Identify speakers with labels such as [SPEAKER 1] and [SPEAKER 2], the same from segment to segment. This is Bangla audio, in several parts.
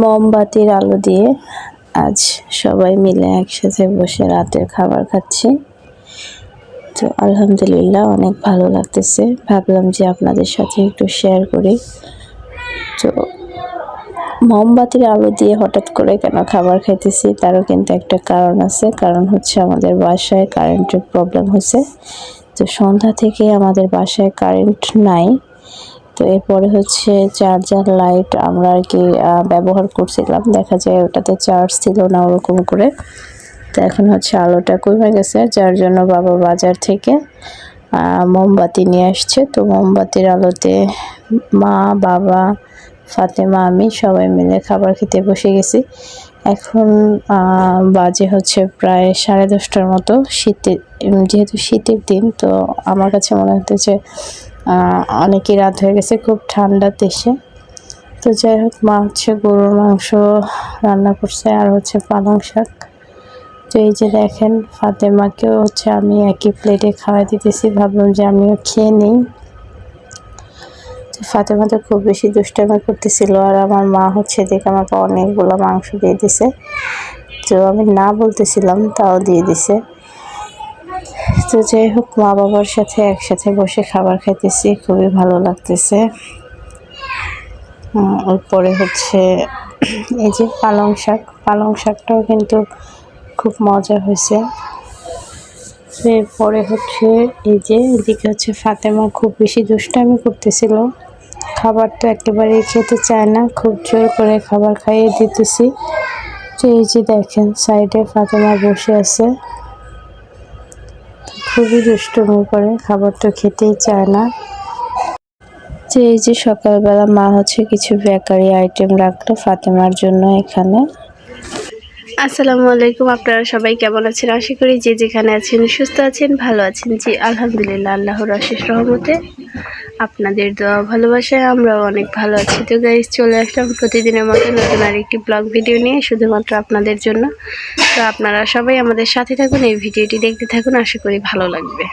[SPEAKER 1] মোমবাতির আলো দিয়ে আজ সবাই মিলে একসাথে বসে রাতের খাবার খাচ্ছি। তো আলহামদুলিল্লাহ অনেক ভালো লাগতেছে। ভাবলাম যে আপনাদের সাথে একটু শেয়ার করি। তো মোমবাতির আলো দিয়ে হঠাৎ করে কেন খাবার খাইতেছি তারও কিন্তু একটা কারণ আছে। কারণ হচ্ছে আমাদের বাসায় কারেন্টের প্রবলেম হয়েছে। তো সন্ধ্যা থেকে আমাদের বাসায় কারেন্ট নাই। তো এরপরে হচ্ছে চার্জার লাইট আমরা আর কি ব্যবহার করছিলাম, দেখা যায় ওটাতে চার্জ ছিল না ওরকম করে। তো এখন হচ্ছে আলোটা কমে গেছে, যার জন্য বাবা বাজার থেকে মোমবাতি নিয়ে আসছে। তো মোমবাতির আলোতে মা, বাবা, ফাতেমা, আমি সবাই মিলে খাবার খেতে বসে গেছি। এখন বাজে হচ্ছে প্রায় 10:30টার মতো। যেহেতু শীতের দিন, তো আমার কাছে মনে হতেছে অনেকই রাত হয়ে গেছে, খুব ঠান্ডা দেশে। তো যাই হোক, মা হচ্ছে গরুর মাংস রান্না করছে আর হচ্ছে পালং শাক। তো এই যে দেখেন, ফাতেমাকেও হচ্ছে আমি একই প্লেটে খাওয়াই দিতেছি, ভাবলাম যে আমিও খেয়ে নিই। ফাতেমা তো খুব বেশি দুষ্টামি করতেছিল, আর আমার মা হচ্ছে দেখে আমাকে অনেকগুলো মাংস দিয়ে দিছে। তো আমি না বলতেছিলাম, তাও দিয়ে দিছে। তো যাই হোক, মা বাবার সাথে একসাথে বসে খাবার খাইতেছি, খুবই ভালো লাগতেছে। এরপরে হচ্ছে এই যে পালং শাকটাও কিন্তু খুব মজা হয়েছে। এরপরে হচ্ছে এই যে এদিকে হচ্ছে ফাতেমা খুব বেশি দুষ্টামি করতেছিল, খাবার তো একেবারেই খেতে চায় না, খুব জোর করে খাবার খাইয়ে দিতেছি। তো এই যে দেখেন, সাইডে ফাতেমা বসে আছে, খুবই দুষ্টুমি করে, খাবার তো খেতেই চায় না। তো এই যে সকালবেলা মা হচ্ছে কিছু বেকারি আইটেম রাখলো ফাতেমার জন্য এখানে।
[SPEAKER 2] আসসালামু আলাইকুম, আপনারা সবাই কেমন আছেন? আশা করি যে যেখানে আছেন সুস্থ আছেন, ভালো আছেন। জি আলহামদুলিল্লাহ, আল্লাহর অশেষ রহমতে আপনাদের দোয়া ভালোবাসায় আমরাও অনেক ভালো আছি। তো গাইস, চলে আসলাম প্রতিদিনের মতো নতুন আরেকটি ব্লগ ভিডিও নিয়ে, শুধুমাত্র আপনাদের জন্য। তো আপনারা সবাই আমাদের সাথে থাকুন, এই ভিডিওটি দেখতে থাকুন, আশা করি ভালো লাগবে।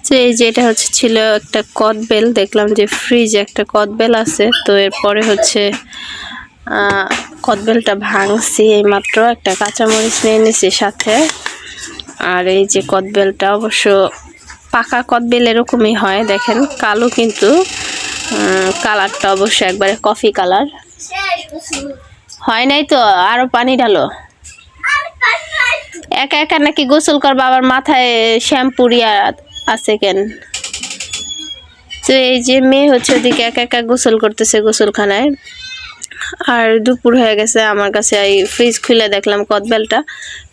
[SPEAKER 2] তো এই যে এটা হচ্ছে ছিল একটা কদবেল, দেখলাম যে ফ্রিজে একটা কদবেল আছে। তো এরপরে হচ্ছে কদবেলটা ভাঙছি এইমাত্র, একটা কাঁচামরিচ নিয়ে নিছি সাথে। আর এই যে কদবেলটা অবশ্য পাকা কদবেল এরকমই হয়, দেখেন কালো, কিন্তু কালারটা অবশ্য একবারে কফি কালার হয় নাই। তো আরো পানি ঢালো। একা একা নাকি গোসল করবা, আবার মাথায় শ্যাম্পু আছে কেন? তো এই যে মেয়ে হচ্ছে ওদিকে একা একা গোসল করতেছে গোসলখানায়। আর দুপুর হয়ে গেছে, আমার কাছে এই ফ্রিজ খুলে দেখলাম কদবেলটা।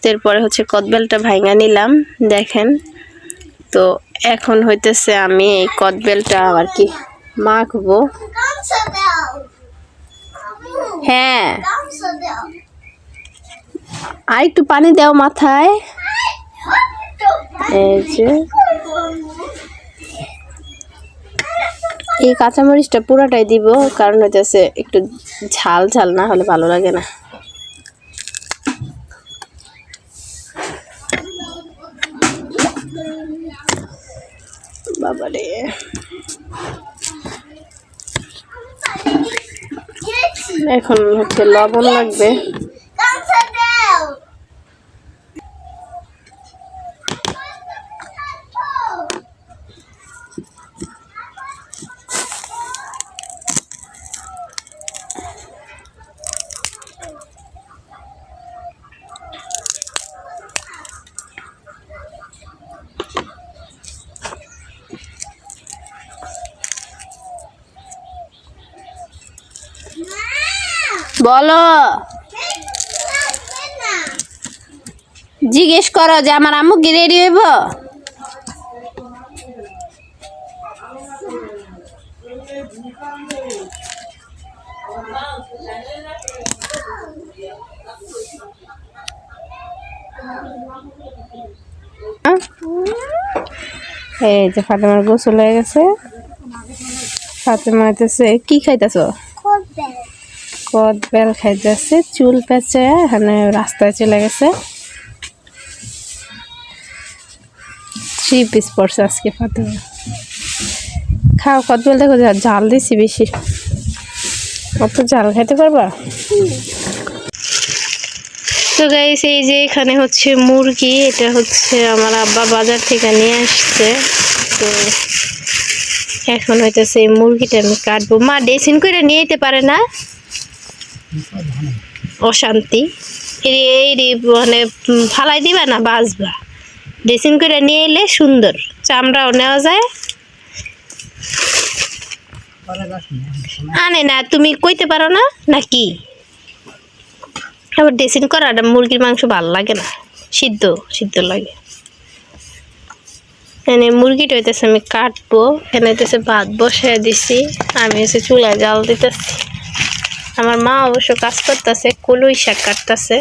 [SPEAKER 2] এরপরে হচ্ছে কদবেলটা ভাঙা নিলাম, দেখেন। তো এখন হইতেছে আমি এই কদবেলটা আর কি মাখবো। হ্যাঁ, আর একটু পানি দাও মাথায়। এই যে এই কাঁচামরিচটা পুরাটাই দিব, কারণ হইতেছে একটু ঝাল ঝাল, না হলে ভালো লাগে না। বাবারে, এখন হচ্ছে লবণ লাগবে। বলো, জিজ্ঞেস করো যে আমার আম্মু কি রেডি হইব। এই যে ফাতেমার গোসল হয়ে গেছে। ফাতেমা হইতেছে কি খাইতেছ? কদবেল খাইতেছে, চুল পেঁচে এখানে রাস্তায় চলে গেছে। 3 পিস পড়ছে আজকে ফাতেমা। খাও কদবেল, দেখো ঝাল দিছি বেশি। অত ঝাল খেতে পারবা? তো গাইস এই যে এখানে হচ্ছে মুরগি, এটা হচ্ছে আমার আব্বা বাজার থেকে নিয়ে আসছে। তো এখন হইতেছে এই মুরগিটা আমি কাটবো। মা ড্রেসিং করে নিয়ে যেতে পারে না, অশান্তি। এই মানে ফালাই দিবা না, বাঁচবা। ড্রেসিং করে নিয়ে এলে সুন্দর, চামড়াও নেওয়া যায়। আনে না, তুমি কইতে পারো না নাকি? আবার ড্রেসিং করাটা মুরগির মাংস ভালো লাগে না, সিদ্ধ সিদ্ধ লাগে। এখানে মুরগিটা হইতেছে আমি কাটবো। এখানে হইতেছে ভাত বসায় দিছি, আমি হচ্ছে চুলায় জাল দিতেছি। আমার মা অবশ্য কাজ করতেছে, কলই শাক কাটতেছে।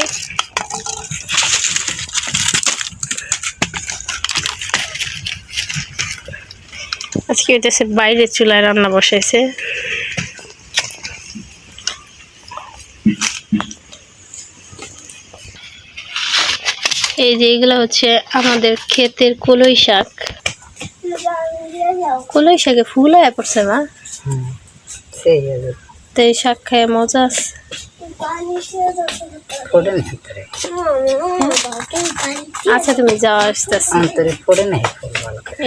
[SPEAKER 2] আজকে হইতেছে বাইরে চুলায় রান্না বসাইছে। এই যে এগুলো হচ্ছে আমাদের ক্ষেতের কলই শাক। কলই শাকে ফুল হয়ে পড়ছে মা, তো এই শাক খায় মজা আছে। আচ্ছা তুমি যাও, আসতেছি।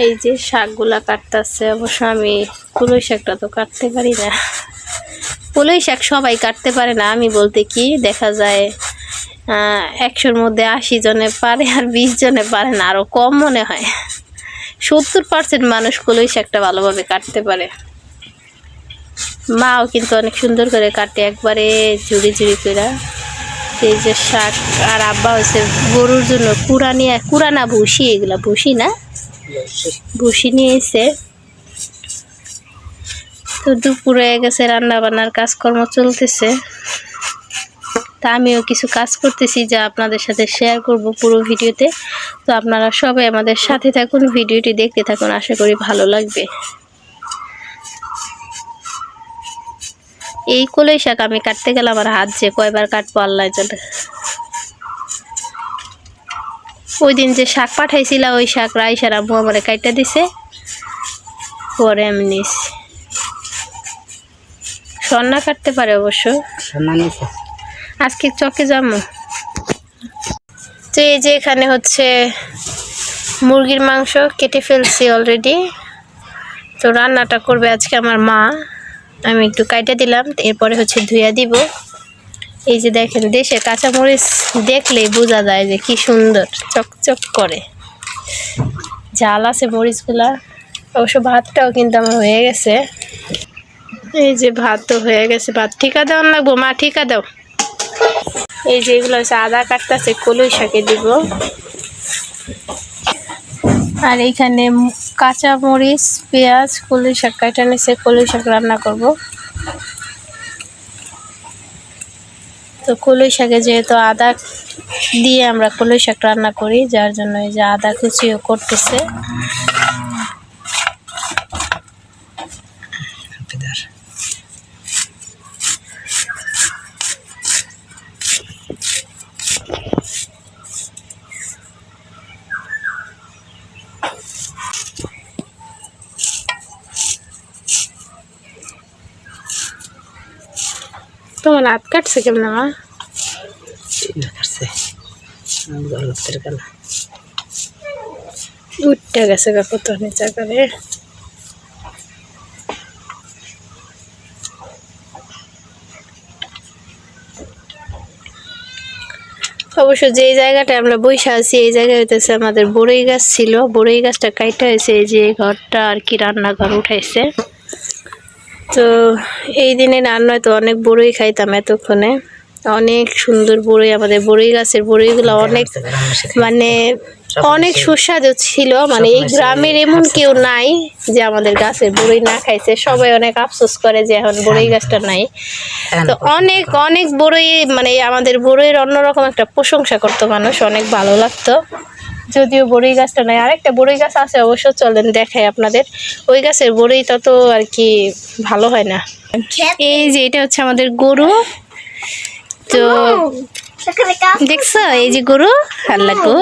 [SPEAKER 2] এই যে শাকগুলা কাটতেছে, অবশ্য আমি কলই শাকটা তো কাটতে পারি না। কলই শাক সবাই কাটতে পারে না, আমি বলতে কি দেখা যায় 100-র মধ্যে 80 জনে পারে আর 20 জনে পারে না, আরো কম মনে হয়। 70% মানুষ কলই শাকটা ভালোভাবে কাটতে পারে। মাও কিন্তু অনেক সুন্দর করে কাটে, একবারে ঝুড়ি ঝুড়ি করে। এই যে শাক, আর আব্বা হচ্ছে গরুর জন্য কুড়া না ভুসি, এগুলা ভুসি না, ভুসি নিয়ে এসে। তো দুপুরে গেছে, রান্না বান্নার কাজকর্ম চলতেছে। তা আমিও কিছু কাজ করতেছি, যা আপনাদের সাথে শেয়ার করব পুরো ভিডিওতে। তো আপনারা সবাই আমাদের সাথে থাকুন, ভিডিওটি দেখতে থাকুন, আশা করি ভালো লাগবে। এই কলই শাক আমি কাটতে গেলে আমার হাত যে কয়বার কাটবো আল্লাহ জানে। ওই দিন যে শাক পাঠাইছিল, ওই শাক রাইসার আম্মু আমার কাইটা দিছে, পরে আমি নিছি। সন্না কাটতে পারে অবশ্য, আজকে চকে যাবো। তো এই যে এখানে হচ্ছে মুরগির মাংস কেটে ফেলছি অলরেডি। তো রান্নাটা করবে আজকে আমার মা, আমি একটু কাইটা দিলাম, এরপরে হচ্ছে ধুইয়া দিব। এই যে দেখেন, দেশে কাঁচামরিচ দেখলেই বোঝা যায় যে কি সুন্দর চকচক করে, ঝাল আছে মরিচগুলা। অবশ্য ভাতটাও কিন্তু আমার হয়ে গেছে। এই যে ভাত তো হয়ে গেছে, ভাত ঠিকা দেওয়া লাগবো, মা ঠিকা দাও। এই যে এগুলো হচ্ছে আদা কাটতেছে, কলই শাকে দিব। আর এইখানে কাঁচা মরিচ, পেঁয়াজ, কলই শাক কাটা নিচ্ছে, কলই শাক রান্না করব। তো কলই শাকে যেহেতু আদা দিয়ে আমরা কলই শাক রান্না করি, যার জন্য এই যে আদা কুচিও করতেছে। তোমার হাত কাটছে কেমন মা? উঠতে গেছে কত নিচা করে। অবশ্য যে জায়গাটা আমরা বসে আছি, এই জায়গায় হইতেছে আমাদের বড়ই গাছ ছিল, বড়ই গাছটা কাইটা হয়েছে। এই যে ঘরটা আর কি রান্নাঘর উঠাইছে। তো এই দিনে রান্নায় তো অনেক বড়ই খাইতাম এতক্ষণে, অনেক সুন্দর বড়ই। আমাদের বড়ই গাছের বড়ইগুলো অনেক মানে অনেক সুস্বাদু ছিল। মানে এই গ্রামের এমন কেউ নাই যে আমাদের গাছের বড়ই না খাইছে। সবাই অনেক আফসোস করে যে এখন বড়ই গাছটা নাই। তো অনেক অনেক বড়ই, মানে আমাদের বড়ইয়ের অন্যরকম একটা প্রশংসা করতো মানুষ, অনেক ভালো লাগতো। যদিও বড়ই গাছটা নাই, আরেকটা বড়ই গাছ আছে, অবশ্য চলেন দেখাই আপনাদের। ওই গাছের বড়ইটা তো আর কি ভালো হয় না। এই যে এটা হচ্ছে আমাদের গরু। তো দেখছো এই যে গরু, আল্লাহ গো,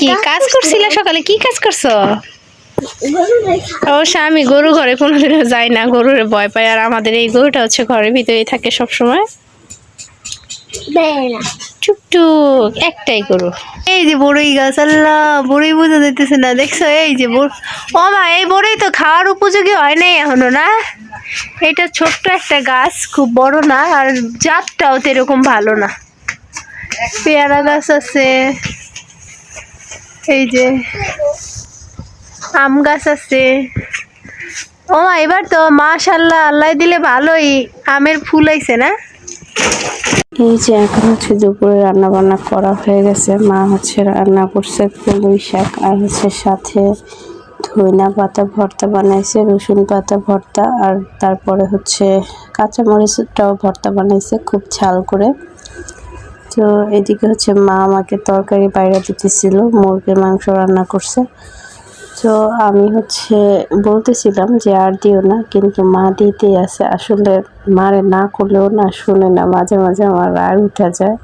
[SPEAKER 2] কি কাজ করছিল সকালে? কি কাজ করছো? অবশ্য আমি গরু ঘরে কোনোদিনও যাই না, গরুর ভয় পাই। আর আমাদের এই গরুটা হচ্ছে ঘরের ভিতরেই থাকে সব সময়। টুকটুক একটাই গরু। এই যে বড়ই গাছ, আল্লাহ বড়ই বোঝা যাইতেছে না, দেখছো? এই যে ও মা, এই বড়ই তো খাওয়ার উপযোগী হয় নাই এখনো না। এটা ছোট্ট একটা গাছ, খুব বড় না, আর জাতটাও তো এরকম ভালো না। পেয়ারা গাছ আছে, এই যে আম গাছ আছে। ও মা, এবার তো মাশাআল্লাহ, আল্লাহ দিলে ভালোই আমের ফুল আইছে না?
[SPEAKER 1] এই যে এখন হচ্ছে দুপুরে রান্না বান্না করা হয়ে গেছে। মা হচ্ছে রান্না করছে কলমি শাক, আর হচ্ছে সাথে ধইনা পাতা ভর্তা বানাইছে, রসুন পাতা ভর্তা, আর তারপরে হচ্ছে কাঁচামরিচটাও ভর্তা বানাইছে খুব ঝাল করে। তো এদিকে হচ্ছে মা আমাকে তরকারি বাইরে দিতেছিল, মুরগির মাংস রান্না করছে। তো আমি হচ্ছে বলতেছিলাম যে আর দিও না, কিন্তু মা দিতেই আছে। আসলে মারে না করলেও না শুনে না, মাঝে মাঝে আমার রাগ উঠে যায়।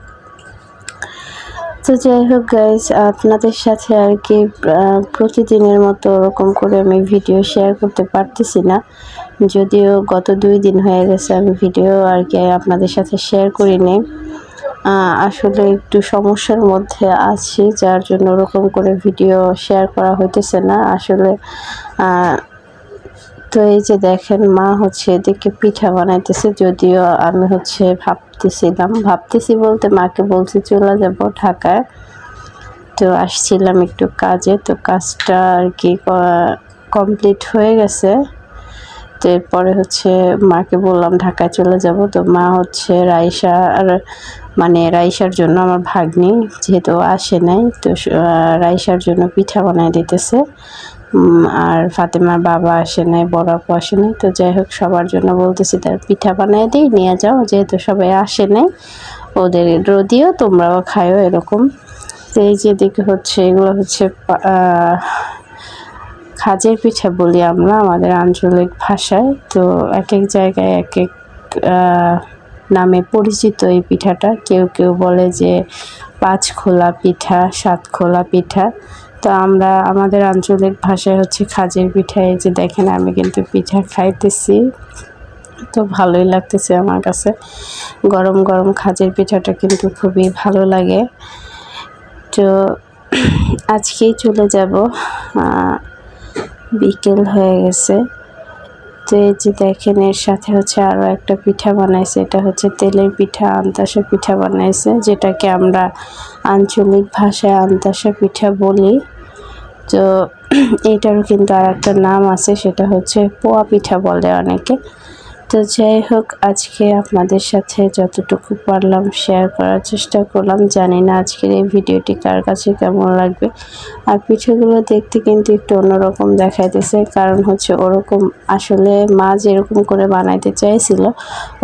[SPEAKER 1] তো যাই হোক গাইস, আপনাদের সাথে আর কি প্রতিদিনের মতো ওরকম করে আমি ভিডিও শেয়ার করতে পারতেছি না, যদিও গত 2 দিন হয়ে গেছে আমি ভিডিও আর কি আপনাদের সাথে শেয়ার করিনি। আসলে একটু সমস্যার মধ্যে আছি, যার জন্য ওরকম করে ভিডিও শেয়ার করা হইতেছে না আসলে। তো এই যে দেখেন, মা হচ্ছে এদিকে পিঠা বানাইতেছে, যদিও আমি হচ্ছে ভাবতেছি বলতে মাকে বলছি চলে যাব ঢাকায়। তো আসছিলাম একটু কাজে, তো কাজটা আর কি কমপ্লিট হয়ে গেছে। তো এরপরে হচ্ছে মাকে বললাম ঢাকায় চলে যাব। তো মা হচ্ছে রাইসার জন্য, আমার ভাগ্নি যেহেতু আসে নাই, তো রাইসার জন্য পিঠা বানাই দিতেছে। আর ফাতেমার বাবা আসে নাই, বড় আপু আসে নাই। তো যাই হোক, সবার জন্য বলতেছি তার পিঠা বানাই দিই, নিয়ে যাও, যেহেতু সবাই আসে নাই, ওদের দিও, তোমরাও খায়ও, এরকম। তো এই যে দিকে হচ্ছে এগুলো হচ্ছে খাজের পিঠা বলি আমরা আমাদের আঞ্চলিক ভাষায়। তো এক এক জায়গায় এক এক নামে পরিচিত এই পিঠাটা। কেউ কেউ বলে যে 5 খোলা পিঠা, 7 খোলা পিঠা। তো আমরা আমাদের আঞ্চলিক ভাষায় হচ্ছে খাজের পিঠা। এই যে দেখেন, আমি কিন্তু পিঠা খাইতেছি, তো ভালোই লাগতেছে আমার কাছে। গরম গরম খাজের পিঠাটা কিন্তু খুবই ভালো লাগে। তো আজকেই চলে যাব, বিকেল হয়ে গেছে। তো এই যে দেখেন, এর সাথে হচ্ছে আরও একটা পিঠা বানাইছে, এটা হচ্ছে তেলের পিঠা, আন্তাসা পিঠা বানাইছে, যেটাকে আমরা আঞ্চলিক ভাষায় আন্তাসা পিঠা বলি। তো এটারও কিন্তু আর একটা নাম আছে, সেটা হচ্ছে পোয়া পিঠা বলে অনেকে। তো যাই হোক, আজকে আপনাদের সাথে যতটুকু পারলাম শেয়ার করার চেষ্টা করলাম। জানি না আজকের এই ভিডিওটি কার কাছে কেমন লাগবে। আর পিঠেগুলো দেখতে কিন্তু একটু অন্যরকম দেখাইতেছে, কারণ হচ্ছে ওরকম আসলে মা যেরকম করে বানাইতে চাইছিল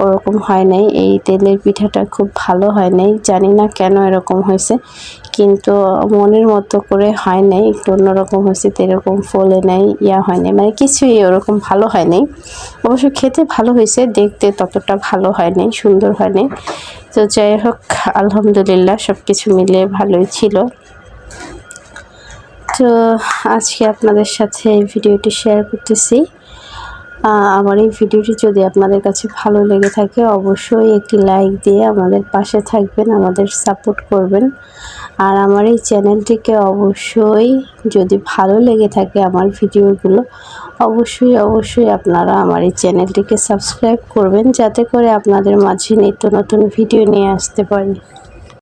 [SPEAKER 1] ওরকম হয় নাই। এই তেলের পিঠাটা খুব ভালো হয় নাই, জানি না কেন এরকম হয়েছে, কিন্তু মনের মতো করে হয় নাই, একটু অন্যরকম হয়েছে। এরকম ফলে নাই, হয় নাই, মানে কিছুই ওরকম ভালো হয় নাই। অবশ্য খেতে ভালো হয়েছে, দেখতে ততটা ভালো হয় নাই, সুন্দর হয় নাই। তো যাই হোক, আলহামদুলিল্লাহ সব কিছু মিলে ভালোই ছিল। তো আজকে আপনাদের সাথে এই ভিডিওটি শেয়ার করতেছি। আমার এই ভিডিওটি যদি আপনাদের কাছে ভালো লেগে থাকে, অবশ্যই একটি লাইক দিয়ে আমাদের পাশে থাকবেন, আমাদের সাপোর্ট করবেন। আর আমার এই চ্যানেলটিকে অবশ্যই, যদি ভালো লেগে থাকে আমার ভিডিওগুলো, অবশ্যই আপনারা আমার এই চ্যানেলটিকে সাবস্ক্রাইব করবেন, যাতে করে আপনাদের মাঝে নিত্য নতুন ভিডিও নিয়ে আসতে পারি।